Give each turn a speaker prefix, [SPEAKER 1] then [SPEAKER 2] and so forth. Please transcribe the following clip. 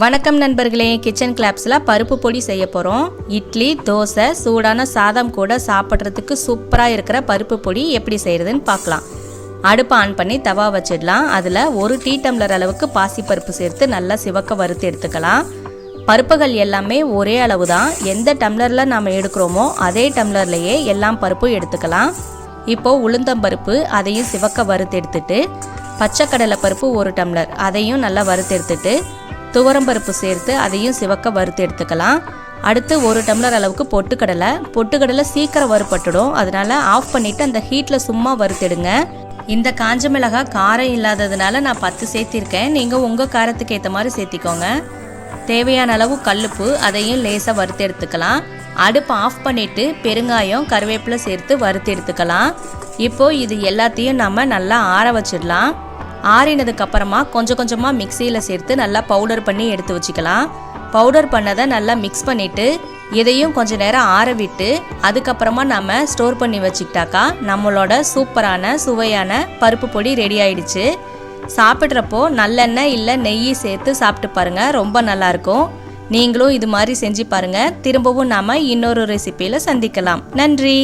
[SPEAKER 1] வணக்கம் நண்பர்களே, கிச்சன் கிளாப்ஸில் பருப்பு பொடி செய்ய போகிறோம். இட்லி, தோசை, சூடான சாதம் கூட சாப்பிட்றதுக்கு சூப்பராக இருக்கிற பருப்பு பொடி எப்படி செய்கிறதுன்னு பார்க்கலாம். அடுப்பை ஆன் பண்ணி தவா வச்சிடலாம். அதில் 1 டீ டம்ளர் அளவுக்கு பாசிப்பருப்பு சேர்த்து நல்லா சிவக்க வறுத்து எடுத்துக்கலாம். பருப்புகள் எல்லாமே ஒரே அளவு தான். எந்த டம்ளரில் நாம் எடுக்கிறோமோ அதே டம்ளர்லேயே எல்லாம் பருப்பும் எடுத்துக்கலாம். இப்போது உளுந்தம்பருப்பு அதையும் சிவக்க வறுத்து எடுத்துட்டு, பச்சைக்கடலை பருப்பு 1 டம்ளர் அதையும் நல்லா வறுத்து எடுத்துட்டு, துவரம்பருப்பு சேர்த்து அதையும் சிவக்க வறுத்து எடுத்துக்கலாம். அடுத்து 1 டம்ளர் அளவுக்கு பொட்டுக்கடலை சீக்கிரம் வறுப்பட்டுடும். அதனால ஆஃப் பண்ணிவிட்டு அந்த ஹீட்டில் சும்மா வறுத்தெடுங்க. இந்த காஞ்ச மிளகாய் காரம் இல்லாததுனால நான் 10 சேர்த்திருக்கேன். நீங்கள் உங்கள் காரத்துக்கு ஏற்ற மாதிரி சேர்த்திக்கோங்க. தேவையான அளவு கல்லுப்பு அதையும் லேசாக வறுத்து எடுத்துக்கலாம். அடுப்பு ஆஃப் பண்ணிவிட்டு பெருங்காயம், கருவேப்பிலை சேர்த்து வறுத்து எடுத்துக்கலாம். இப்போது இது எல்லாத்தையும் நம்ம நல்லா ஆற வச்சிடலாம். ஆறினதுக்கு அப்புறமா கொஞ்சம் கொஞ்சமாக மிக்சியில் சேர்த்து நல்லா பவுடர் பண்ணி எடுத்து வச்சுக்கலாம். பவுடர் பண்ணதை நல்லா மிக்ஸ் பண்ணிவிட்டு இதையும் கொஞ்சம் நேரம் ஆற விட்டு அதுக்கப்புறமா நம்ம ஸ்டோர் பண்ணி வச்சுக்கிட்டாக்கா நம்மளோட சூப்பரான சுவையான பருப்பு பொடி ரெடி ஆயிடுச்சு. சாப்பிட்றப்போ நல்லெண்ணெய் இல்லை நெய் சேர்த்து சாப்பிட்டு பாருங்கள், ரொம்ப நல்லாயிருக்கும். நீங்களும் இது மாதிரி செஞ்சு பாருங்கள். திரும்பவும் நாம் இன்னொரு ரெசிபியில் சந்திக்கலாம். நன்றி.